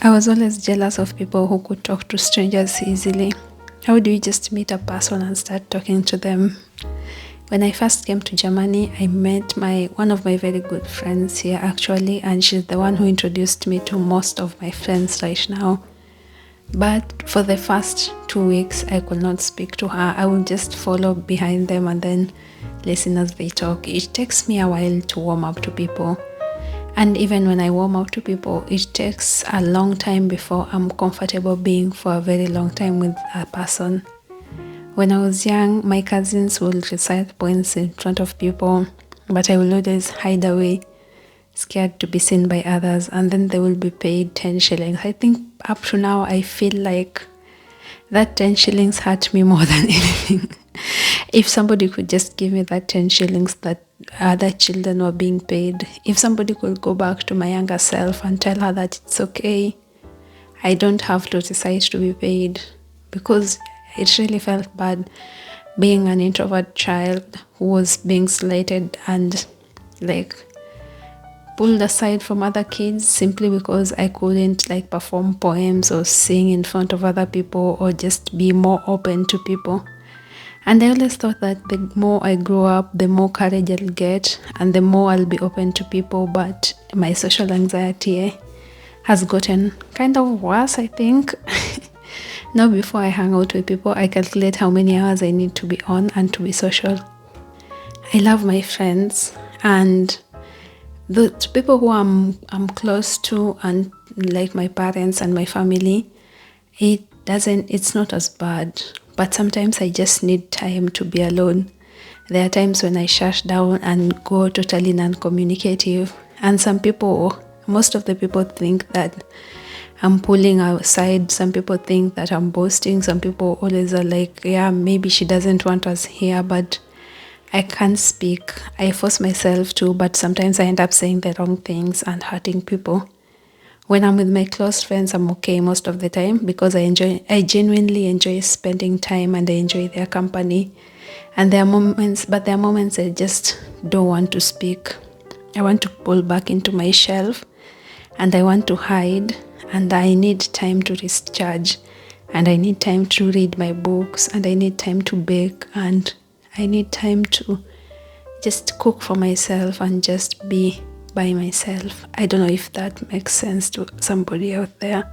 I was always jealous of people who could talk to strangers easily. How do you just meet a person and start talking to them? When I first came to Germany, I met my one of my very good friends here actually, and she's the one who introduced me to most of my friends right now. But for the first 2 weeks, I could not speak to her. I would just follow behind them and then listen as they talk. It takes me a while to warm up to people. And even when I warm up to people, it takes a long time before I'm comfortable being for a very long time with a person. When I was young, my cousins would recite poems in front of people, but I will always hide away, scared to be seen by others, and then they will be paid 10 shillings. I think up to now, I feel like that 10 shillings hurt me more than anything. If somebody could just give me that 10 shillings that other children were being paid, if somebody could go back to my younger self and tell her that it's okay, I don't have to decide to be paid, because it really felt bad being an introvert child who was being slighted and like pulled aside from other kids simply because I couldn't like perform poems or sing in front of other people or just be more open to people. And I always thought that the more I grow up, the more courage I'll get and the more I'll be open to people. But my social anxiety has gotten kind of worse, I think. Now, before I hang out with people, I calculate how many hours I need to be on and to be social. I love my friends and the people who I'm close to, and like my parents and my family. It's not as bad, but sometimes I just need time to be alone. There are times when I shut down and go totally non-communicative, and most of the people think that I'm pulling aside. Some people think that I'm boasting. Some people always are like, yeah, maybe she doesn't want us here, but I can't speak. I force myself to, but sometimes I end up saying the wrong things and hurting people. When I'm with my close friends, I'm okay most of the time because I genuinely enjoy spending time and I enjoy their company. And there are moments I just don't want to speak. I want to pull back into my shelf and I want to hide, and I need time to recharge, and I need time to read my books, and I need time to bake, and I need time to just cook for myself and just be by myself. I don't know if that makes sense to somebody out there.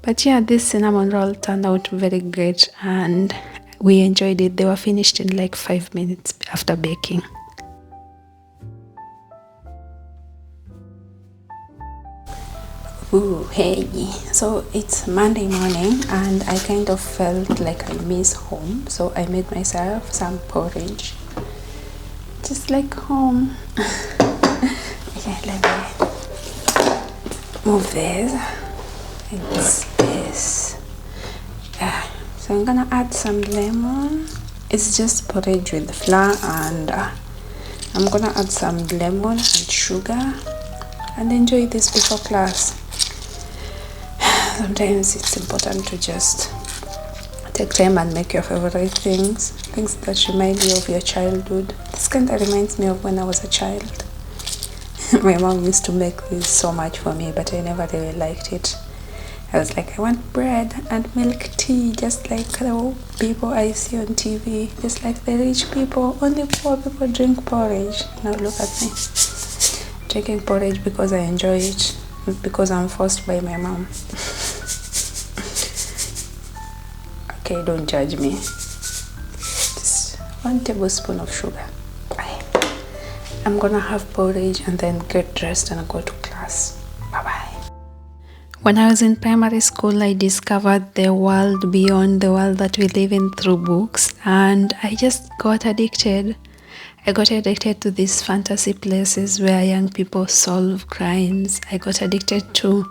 But yeah, this cinnamon roll turned out very great and we enjoyed it. They were finished in like 5 minutes after baking. Ooh, hey. So it's Monday morning and I kind of felt like I miss home. So I made myself some porridge. Just like home. Okay, let me move this. It's this. So I'm gonna add some lemon. It's just porridge with flour, and I'm gonna add some lemon and sugar and enjoy this before class. Sometimes it's important to just take time and make your favorite things that remind you of your childhood. This kind of reminds me of when I was a child. My mom used to make this so much for me, but I never really liked it. I was like, I want bread and milk tea, just like the people I see on TV, just like the rich people. Only poor people drink porridge. Now look at me, drinking porridge because I enjoy it, not because I'm forced by my mom. Okay, don't judge me. Just 1 tablespoon of sugar. I'm gonna have porridge and then get dressed and go to class. Bye-bye. When I was in primary school, I discovered the world beyond the world that we live in through books, and I just got addicted. I got addicted to these fantasy places where young people solve crimes. I got addicted to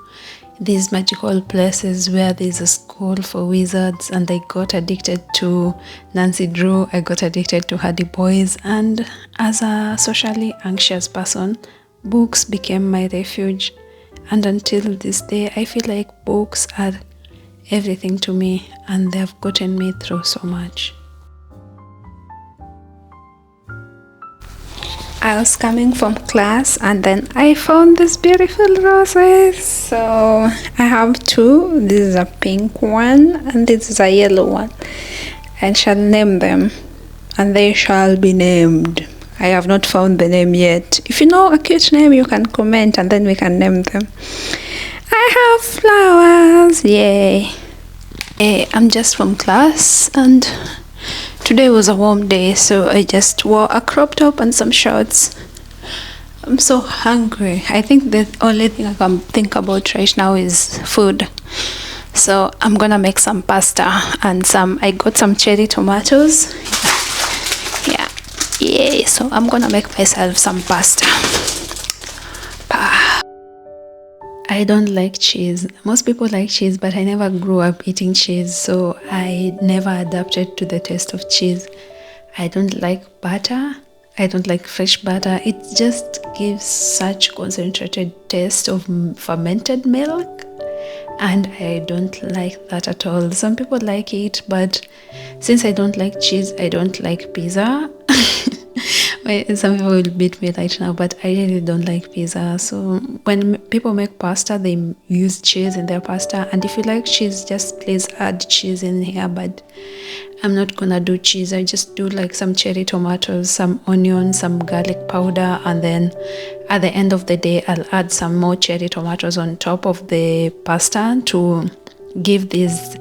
these magical places where there's a school for wizards, and I got addicted to Nancy Drew. I got addicted to Hardy Boys, and as a socially anxious person, books became my refuge. And until this day, I feel like books are everything to me, and they have gotten me through so much. I was coming from class and then I found these beautiful roses. So I have two. This is a pink one and this is a yellow one. I shall name them and they shall be named. I have not found the name yet. If you know a cute name, you can comment and then we can name them. I have flowers. Yay. I'm just from class and today was a warm day, so I just wore a crop top and some shorts. I'm so hungry. I think the only thing I can think about right now is food. So I'm gonna make some pasta and I got some cherry tomatoes. Yeah, yay. So I'm gonna make myself some pasta. I don't like cheese. Most people like cheese, but I never grew up eating cheese, so I never adapted to the taste of cheese. I don't like butter. I don't like fresh butter. It just gives such concentrated taste of fermented milk, and I don't like that at all. Some people like it, but since I don't like cheese, I don't like pizza. Some people will beat me right now, but I really don't like pizza. So when people make pasta, they use cheese in their pasta. And if you like cheese, just please add cheese in here. But I'm not gonna do cheese. I just do like some cherry tomatoes, some onions, some garlic powder, and then at the end of the day, I'll add some more cherry tomatoes on top of the pasta to give this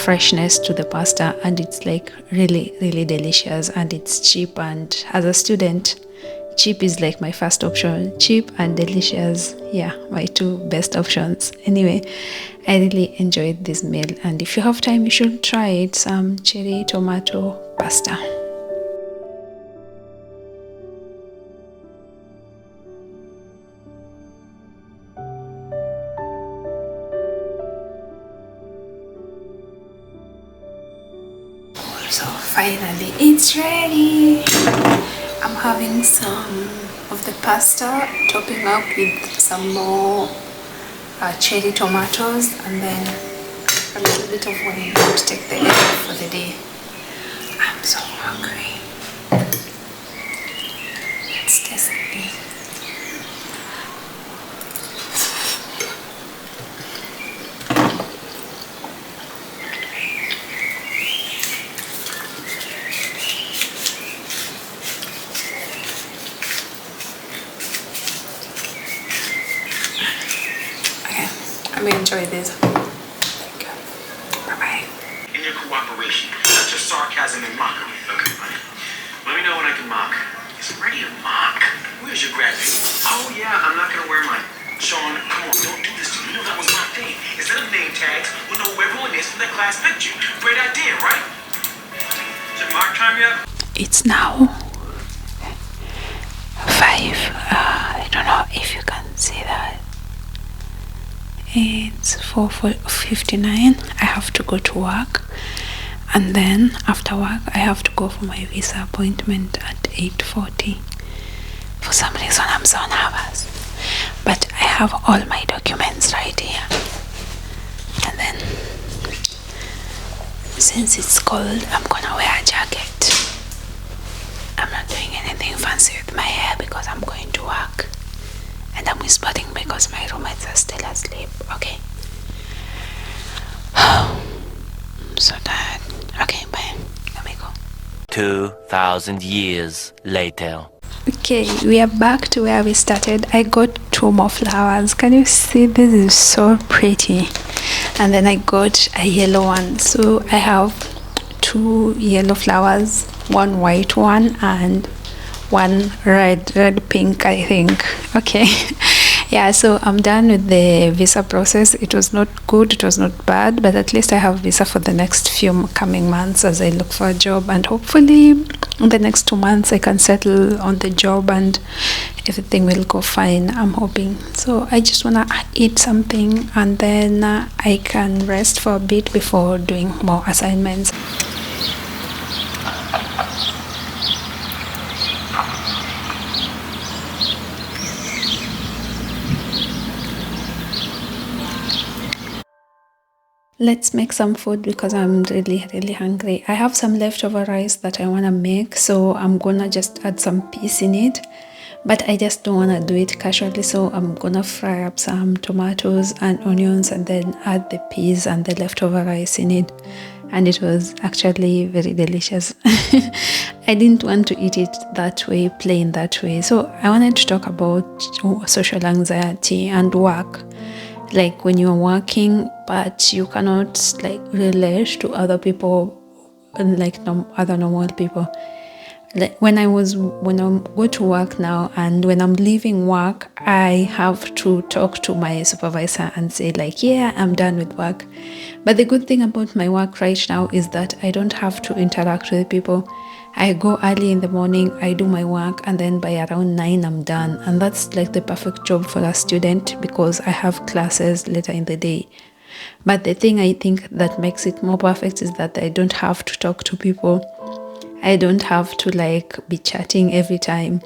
freshness to the pasta, and it's like really delicious, and it's cheap. And as a student, cheap is like my first option. Cheap and delicious, yeah, my two best options. Anyway, I really enjoyed this meal, and if you have time, you should try it. Some cherry tomato pasta. So finally it's ready. I'm having some of the pasta, topping up with some more cherry tomatoes, and then a little bit of wine to take the edge for the day. I'm so hungry. Let's taste it. Let me enjoy this. Thank you. Bye-bye. In your cooperation, such a sarcasm and mockery. Okay, fine. Let me know when I can mock. Is I'm ready to mock. Where's your grad paper? Oh, yeah, I'm not going to wear mine. Sean, come on, don't do this to me. You know that was my thing. Instead of name tags, we'll know who everyone is from that class picked you. Great idea, right? Is it mock time yet? It's now 5. I don't know if you can see that. It's 4:59. I have to go to work, and then after work I have to go for my visa appointment at 8:40. For some reason I'm so nervous, but I have all my documents right here. And then since it's cold, I'm gonna wear a jacket. I'm not doing anything fancy with my hair because I'm going to work. And I'm whispering because my roommates are still asleep, okay? I'm so tired. Okay, bye. Let me go. 2,000 years later. Okay, we are back to where we started. I got 2 more flowers. Can you see? This is so pretty. And then I got a yellow one. So I have 2 yellow flowers, 1 white one and 1 red pink, I think. Okay. Yeah, so I'm done with the visa process. It was not good, it was not bad, but at least I have visa for the next few coming months as I look for a job, and hopefully in the next 2 months I can settle on the job and everything will go fine, I'm hoping. So I just want to eat something and then I can rest for a bit before doing more assignments. Let's make some food because I'm really hungry. I have some leftover rice that I want to make, so I'm gonna just add some peas in it but I just don't want to do it casually, so I'm gonna fry up some tomatoes and onions and then add the peas and the leftover rice in it, and it was actually very delicious. I didn't want to eat it that way, plain that way, so I wanted to talk about social anxiety and work, like when you're working but you cannot like relate to other people, like other normal people. Like when I go to work now, and when I'm leaving work, I have to talk to my supervisor and say like, yeah, I'm done with work. But the good thing about my work right now is that I don't have to interact with people. I go early in the morning, I do my work, and then by around 9 I'm done, and that's like the perfect job for a student because I have classes later in the day. But the thing I think that makes it more perfect is that I don't have to talk to people. I don't have to like be chatting every time.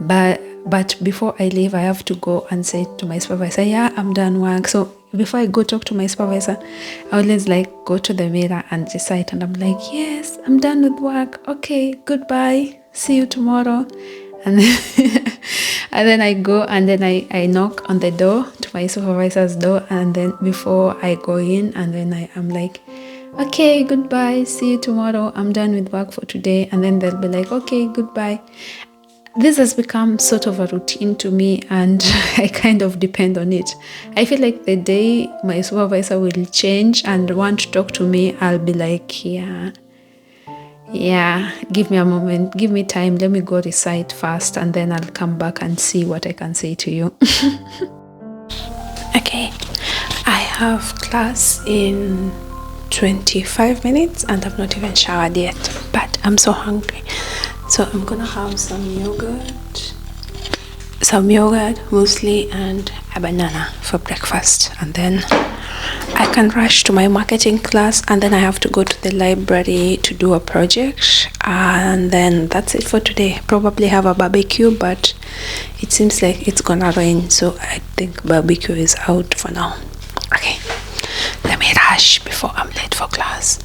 But before I leave, I have to go and say to my supervisor, yeah, I'm done work. So before I go talk to my supervisor, I always like go to the mirror and recite, and I'm like, yes, I'm done with work. Okay, goodbye. See you tomorrow. And and then I go, and then I knock on the door to my supervisor's door, and then before I go in, and then I'm like, okay, goodbye, see you tomorrow, I'm done with work for today. And then they'll be like, okay, goodbye. This has become sort of a routine to me, and I kind of depend on it. I feel like the day my supervisor will change and want to talk to me, I'll be like, yeah, give me a moment, give me time, let me go recite first, and then I'll come back and see what I can say to you. Okay, I have class in 25 minutes and I've not even showered yet, but I'm so hungry, so I'm gonna have some yogurt, muesli, and a banana for breakfast, and then I can rush to my marketing class, and then I have to go to the library to do a project, and then that's it for today. Probably have a barbecue, but it seems like it's gonna rain, so I think barbecue is out for now. Okay, let me rush before I'm late for class.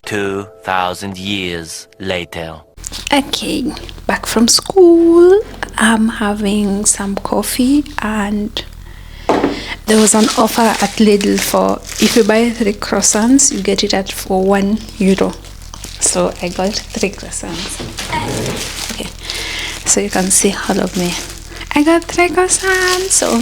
2,000 years later. Okay, back from school. I'm having some coffee, and there was an offer at Lidl for if you buy 3 croissants, you get it for €1. So I got 3 croissants. Okay, so you can see all of me. I got 3 croissants. So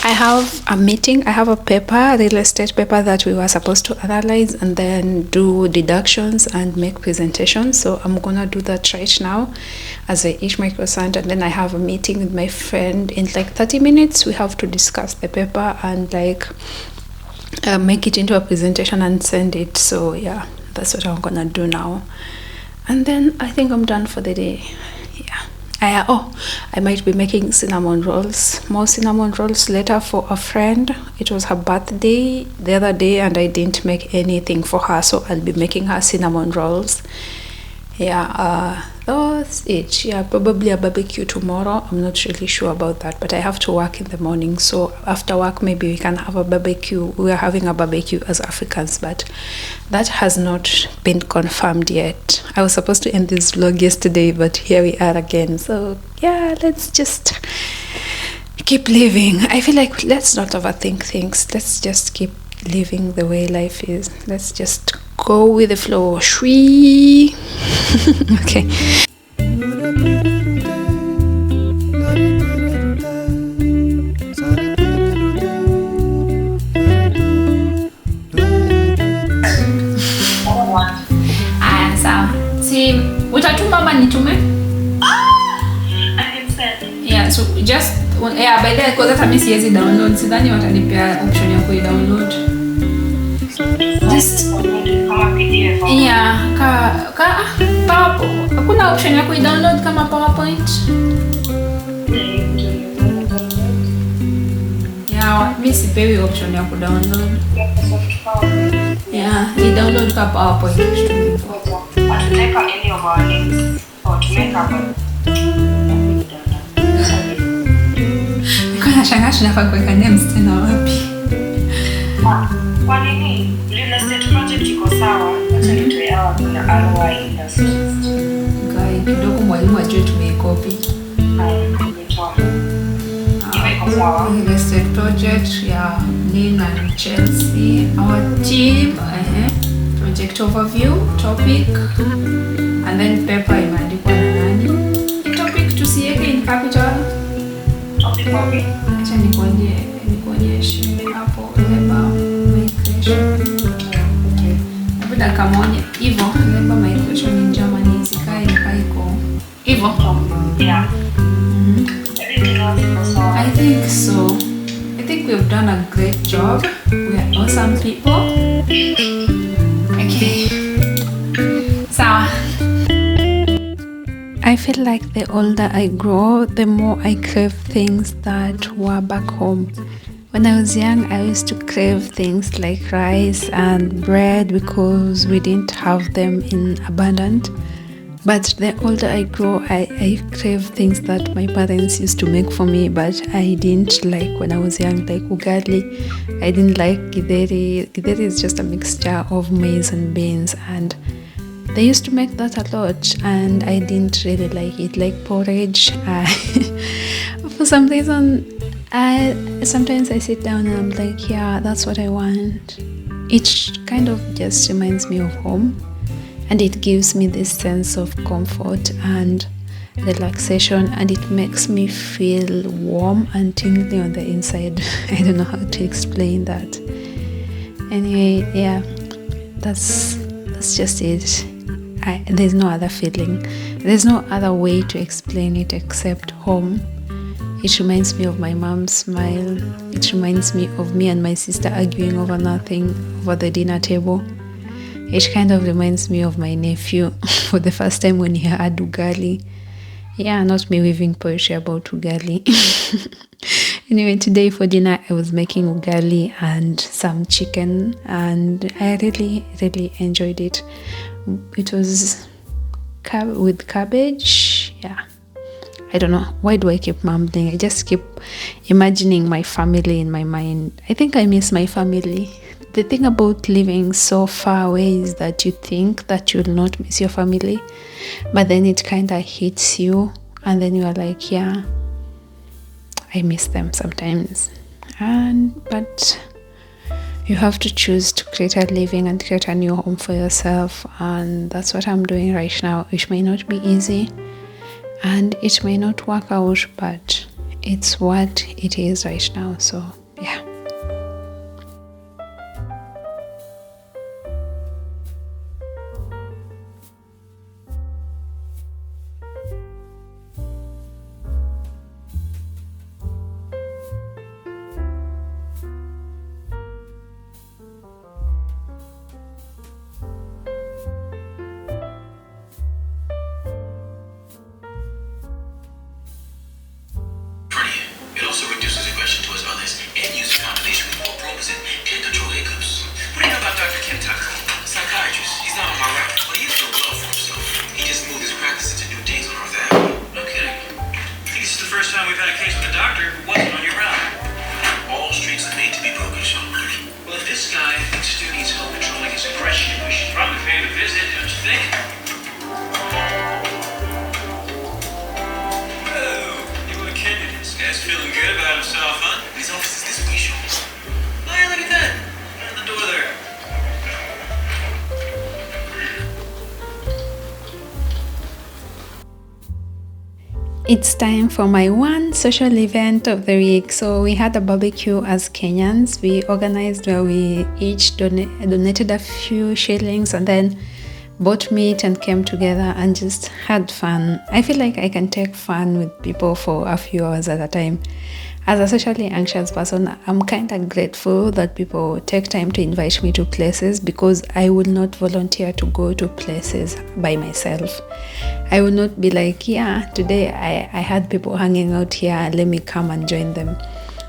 I have a meeting. I have a paper, real estate paper, that we were supposed to analyze and then do deductions and make presentations. So I'm gonna do that right now as I eat my croissant, and then I have a meeting with my friend in like 30 minutes. We have to discuss the paper and like make it into a presentation and send it. So yeah, that's what I'm gonna do now, and then I think I'm done for the day. Yeah. I might be making cinnamon rolls, more cinnamon rolls later for a friend. It was her birthday the other day and I didn't make anything for her, so I'll be making her cinnamon rolls. Yeah, that's it. Yeah, probably a barbecue tomorrow. I'm not really sure about that, but I have to work in the morning, so after work maybe we can have a barbecue. We are having a barbecue as Africans, but that has not been confirmed yet. I was supposed to end this vlog yesterday, but here we are again. So yeah, let's just keep living. I feel like let's not overthink things. Let's just keep living the way life is. Let's just go with the flow. Shui. Okay. Aya, sawa. Si utatuma ama nitume? Yeah, so just yeah, by the way, because hata mimi siwezi download. Sidhani watanipea option ya kuidownload. Just yeah, PowerPoint. Hakuna option ya kuidownload kama PowerPoint. Yeah, mimi sipewi option ya kudownload. Yeah, I download ka PowerPoint. Atuteka any of our links or to make up Kuna shangaa tunafaa kuweka names tena wapi? Kwa nini? Real estate project iko sawa, acha nitoe hawa kuna ROI Industries. Guy, kidogo mwalimu ajue tumeikopi. Imetoa. Hivyo iko sawa. Real estate project ya Lynn and Chelsea. Our team, project overview, topic, and then paper imeandikwa na nani. Topic tusiweke in capital. Topic okay. Acha nikuonyeshe hapo labor migration. Labda kama hivyo labor migration in Germany isikae iko hivyo. Yeah. Everything else iko sawa. I think so. I think we've done a great job. We are awesome people. Okay. So I feel like the older I grow, the more I crave things that were back home. When I was young, I used to crave things like rice and bread because we didn't have them in abundance. But the older I grow, I crave things that my parents used to make for me, but I didn't like when I was young, like ugali. I didn't like githeri. Githeri is just a mixture of maize and beans, and they used to make that a lot, and I didn't really like it, like porridge. For some reason, sometimes I sit down and I'm like, yeah, that's what I want. It kind of just reminds me of home. And it gives me this sense of comfort and relaxation, and it makes me feel warm and tingly on the inside. I don't know how to explain that. Anyway, yeah, that's just it. There's no other feeling. There's no other way to explain it except home. It reminds me of my mom's smile. It reminds me of me and my sister arguing over nothing over the dinner table. It kind of reminds me of my nephew for the first time when he had ugali. Yeah, not me weaving poetry about ugali. Anyway, today for dinner I was making ugali and some chicken, and I really, really enjoyed it. It was with cabbage. Yeah. I don't know. Why do I keep mumbling? I just keep imagining my family in my mind. I think I miss my family. The thing about living so far away is that you think that you'll not miss your family, but then it kind of hits you, and then you are like, yeah, I miss them sometimes. But you have to choose to create a living and create a new home for yourself, and that's what I'm doing right now. It may not be easy, and it may not work out, but it's what it is right now. So yeah. It also reduces aggression towards others and uses a combination with more promising can control hiccups. What do you know about Dr. Kim Tucker? Psychiatrist. He's not on my route, but he is doing well for himself. He just moved his practice into new days on North Avenue. No kidding. I think this is the first time we've had a case with a doctor who wasn't on your route. All streets are made to be broken, Sean. Well, if this guy still needs help controlling his aggression, we should probably pay him a visit, don't you think? Guy's feeling good about himself, huh? His office is this way, Sean. Oh, yeah, look at that. Right at the door there. It's time for my one social event of the week. So we had a barbecue as Kenyans. We organized where we each donated a few shillings and then bought meat and came together and just had fun. I feel like I can take fun with people for a few hours at a time. As a socially anxious person, I'm kind of grateful that people take time to invite me to places, because I would not volunteer to go to places by myself. I would not be like, yeah, today I had people hanging out here, let me come and join them.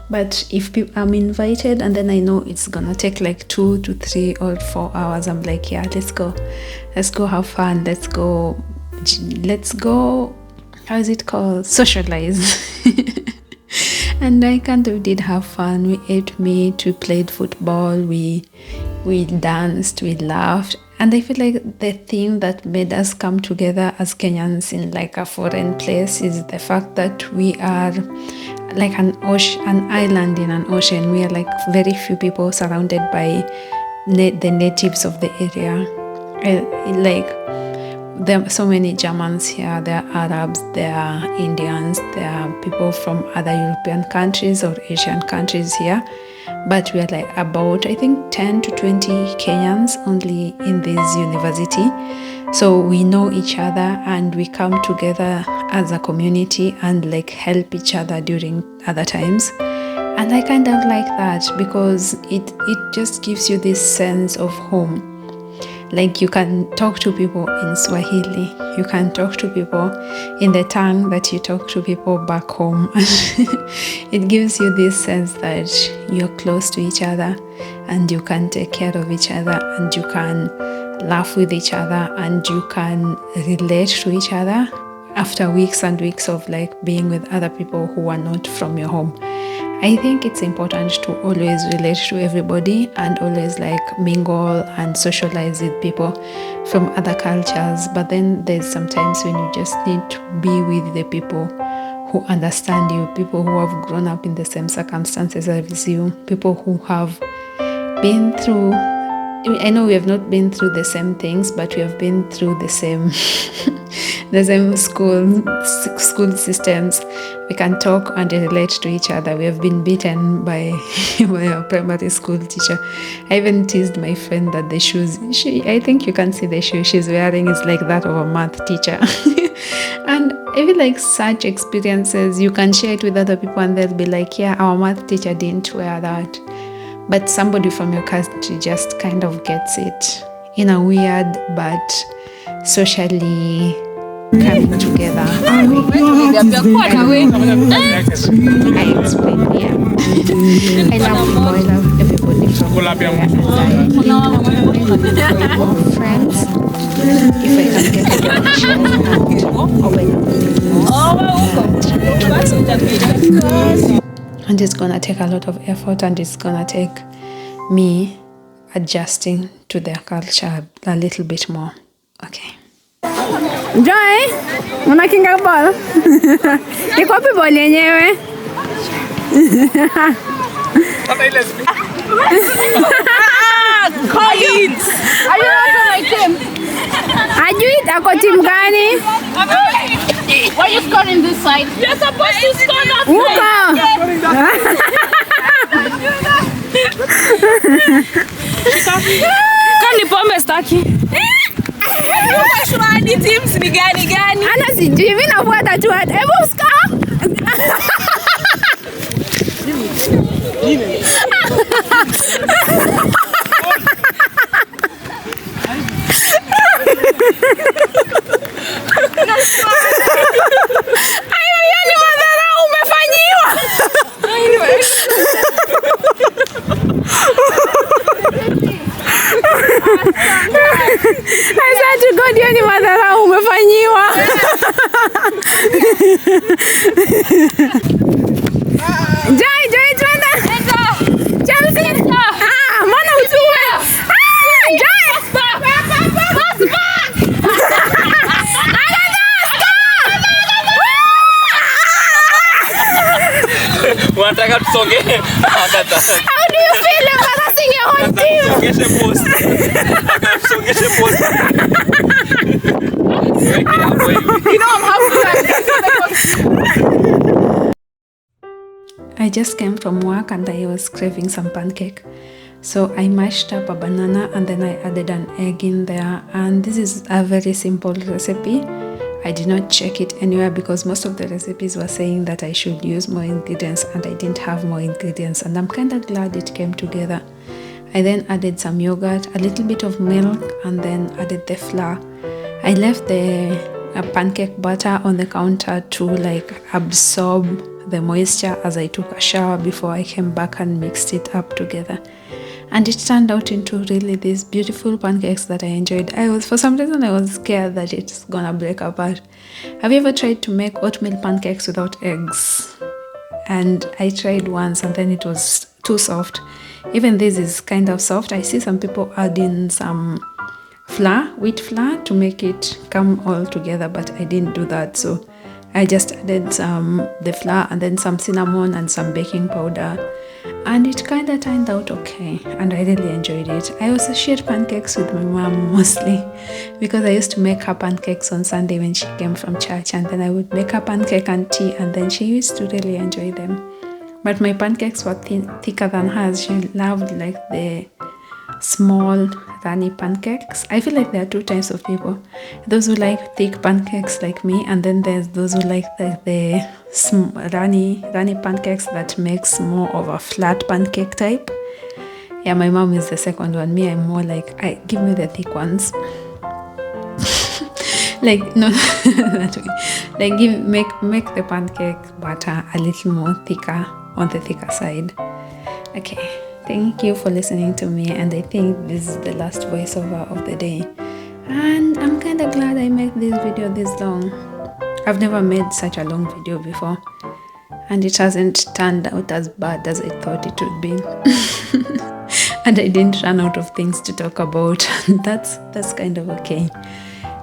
But if I'm invited and then I know it's gonna take like 2 to 3 or 4 hours, I'm like, yeah, let's go have fun, let's go, how is it called, socialize. And I kind of did have fun. We ate meat, we played football, we danced, we laughed, And I feel like the thing that made us come together as Kenyans in like a foreign place is the fact that we are like an island in an ocean. We are like very few people surrounded by the natives of the area. Like there are so many Germans here, there are Arabs, there are Indians, there are people from other European countries or Asian countries here. But we are like about, I think, 10 to 20 Kenyans only in this university. So we know each other and we come together as a community and like help each other during other times. And I kind of like that because it just gives you this sense of home. Like you can talk to people in Swahili, you can talk to people in the tongue that you talk to people back home. It gives you this sense that you're close to each other and you can take care of each other and you can laugh with each other and you can relate to each other after weeks and weeks of like being with other people who are not from your home. I think it's important to always relate to everybody and always like mingle and socialize with people from other cultures. But then there's sometimes when you just need to be with the people who understand you, people who have grown up in the same circumstances as you, people who have been through, I know we have not been through the same things, but we have been through the same the same school systems. We can talk and relate to each other. We have been beaten by a primary school teacher. I even teased my friend that the shoes, I think you can see the shoe she's wearing is like that of a math teacher. And I feel like such experiences, you can share it with other people and they'll be like, yeah, our math teacher didn't wear that. But somebody from your country just kind of gets it in a weird but socially coming together. I explain, yeah. I love everybody from more friends. If I can get a connection and it's gonna take a lot of effort and it's gonna take me adjusting to their culture a little bit more. Okay. Joy, unakinga ball. Iko wapi ball yenyewe? Collins! Are you not on my team? Ajui ako team gani? Why are you scoring this side? You're supposed to score that side. Kani pombe staki. Shwani teams ni gani? Ana sijui mimi nafuata tu hata. Hebu score. Ni madharau umefanyiwa. Joy twende. Chelsea. Mbona utuwe? Joy. Wanataka tusonge. How do you feel about us in your own team? Songeshe post. You know I'm happy. I just came from work and I was craving some pancake. So I mashed up a banana and then I added an egg in there. And this is a very simple recipe. I did not check it anywhere because most of the recipes were saying that I should use more ingredients and I didn't have more ingredients. And I'm kind of glad it came together. I then added some yogurt, a little bit of milk, and then added the flour. I left the pancake batter on the counter to like absorb the moisture as I took a shower before I came back and mixed it up together. And it turned out into really these beautiful pancakes that I enjoyed. For some reason I was scared that it's gonna break apart. Have you ever tried to make oatmeal pancakes without eggs? And I tried once and then it was too soft. Even this is kind of soft. I see some people adding some wheat flour to make it come all together, but I didn't do that. So I just added the flour and then some cinnamon and some baking powder, and it kind of turned out okay, and I really enjoyed it. I also shared pancakes with my mom mostly because I used to make her pancakes on Sunday when she came from church, and then I would make her pancake and tea, and then she used to really enjoy them. But my pancakes were thicker than hers. She loved like the small runny pancakes. I feel like there are two types of people: those who like thick pancakes like me, and then there's those who like the runny pancakes that makes more of a flat pancake type. Yeah, my mom is the second one. Me, I'm more like, give me the thick ones. Like, no, that way. Like make the pancake batter a little more thicker, on the thicker side. Okay. Thank you for listening to me, and I think this is the last voiceover of the day, and I'm kind of glad I made this video this long. I've never made such a long video before, and it hasn't turned out as bad as I thought it would be. And I didn't run out of things to talk about. That's kind of okay.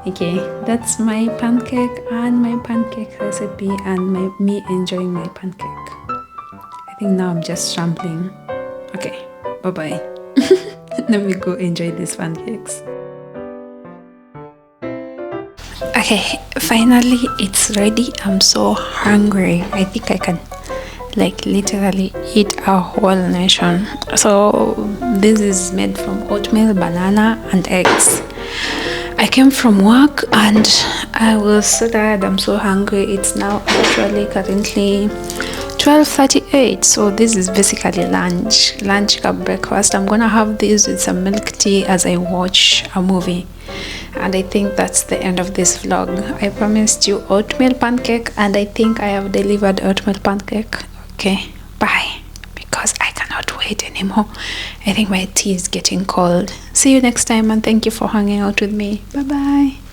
Okay, that's my pancake and my pancake recipe and me enjoying my pancake. I think now I'm just rambling. Okay, bye-bye. Let me go enjoy these pancakes. Okay, finally it's ready. I'm so hungry. I think I can like literally eat a whole nation. So this is made from oatmeal, banana and eggs. I came from work and I was so tired. I'm so hungry. It's now actually currently 12:38, so this is basically lunch cup breakfast. I'm gonna have this with some milk tea as I watch a movie, and I think that's the end of this vlog. I promised you oatmeal pancake, and I think I have delivered oatmeal pancake. Okay, bye, because I cannot wait anymore. I think my tea is getting cold. See you next time, and thank you for hanging out with me. Bye bye.